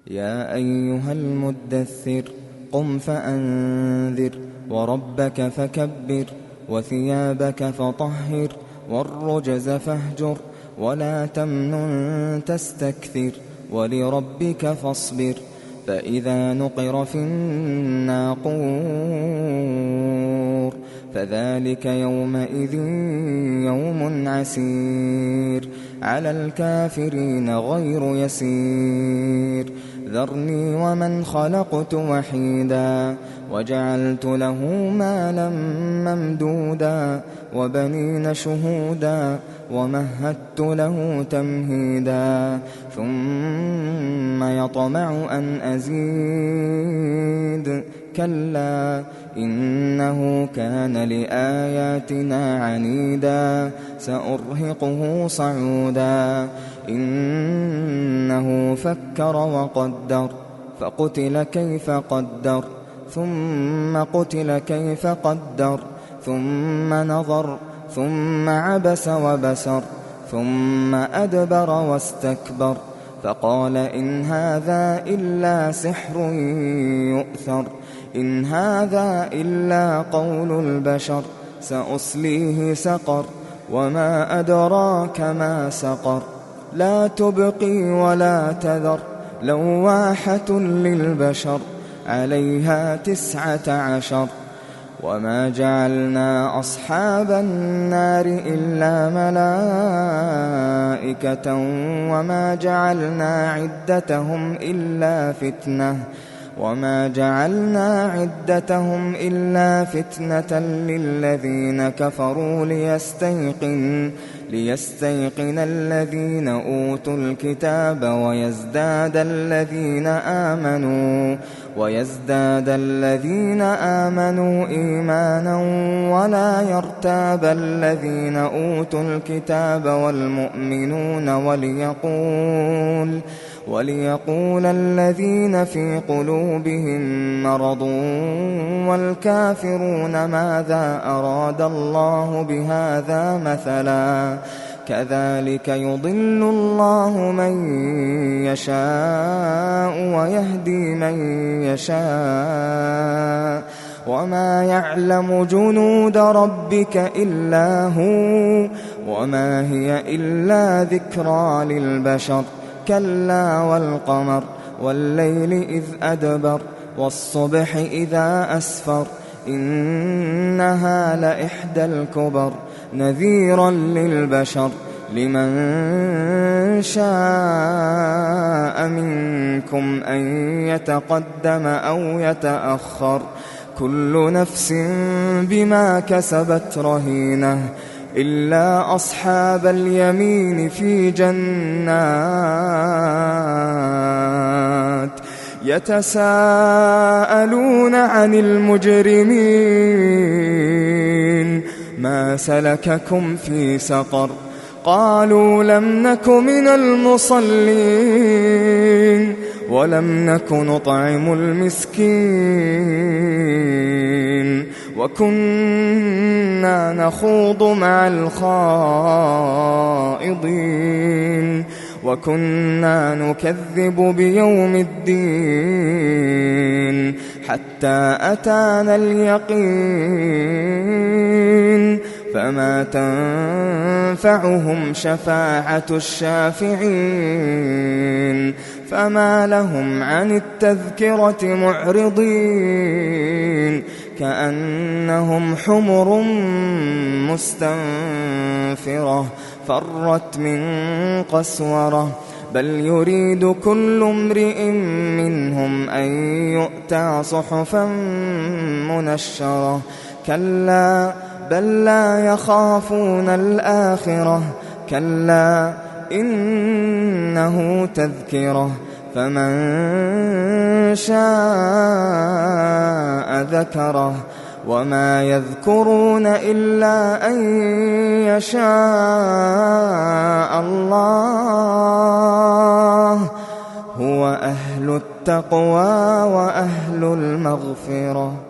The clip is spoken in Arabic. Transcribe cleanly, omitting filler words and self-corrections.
يا أيها المدثر قم فأنذر وربك فكبر وثيابك فطهر والرجز فاهجر ولا تمنن تستكثر ولربك فاصبر فإذا نقر في الناقور فذلك يومئذ يوم عسير على الكافرين غير يسير ذرني ومن خلقت وحيدا وجعلت له مالا ممدودا وبنين شهودا ومهدت له تمهيدا ثم يطمع أن أزيد كلا إنه كان لآياتنا عنيدا سأرهقه صعودا إنه فكر وقدر فقتل كيف قدر ثم قتل كيف قدر ثم نظر ثم عبس وبسر ثم أدبر واستكبر فقال إن هذا إلا سحر يؤثر إن هذا إلا قول البشر سأصليه سقر وما أدراك ما سقر لا تبقي ولا تذر لواحة للبشر عليها 19 وما جعلنا أصحاب النار إلا ملائكة وما جعلنا عدتهم إلا فتنة للذين كفروا ليستيقن الذين أوتوا الكتاب ويزداد الذين آمنوا إيمانا ولا يرتاب الذين أوتوا الكتاب والمؤمنون وليقول الذين في قلوبهم مرض والكافرون ماذا أراد الله بهذا مثلا كذلك يضل الله من يشاء ويهدي من يشاء وما يعلم جنود ربك إلا هو وما هي إلا ذكرى للبشر كلا والقمر والليل إذ أدبر والصبح إذا أسفر إنها لإحدى الكبر نذيرا للبشر لمن شاء منكم أن يتقدم أو يتأخر كل نفس بما كسبت رهينة إلا أصحاب اليمين في جنات يتساءلون عن المجرمين ما سلككم في سقر قالوا لم نك من المصلين ولم نك نطعم المسكين وكنا نخوض مع الخائضين وكنا نكذب بيوم الدين حتى أتانا اليقين فما تنفعهم شفاعة الشافعين فما لهم عن التذكرة معرضين كأنهم حمر مستنفرة فرت من قسورة بل يريد كل امرئ منهم أن يؤتى صحفا منشرة كلا بل لا يخافون الآخرة كلا إنه تذكرة فمن شاء ذكره وما يذكرون إلا أن يشاء الله هو أهل التقوى وأهل المغفرة.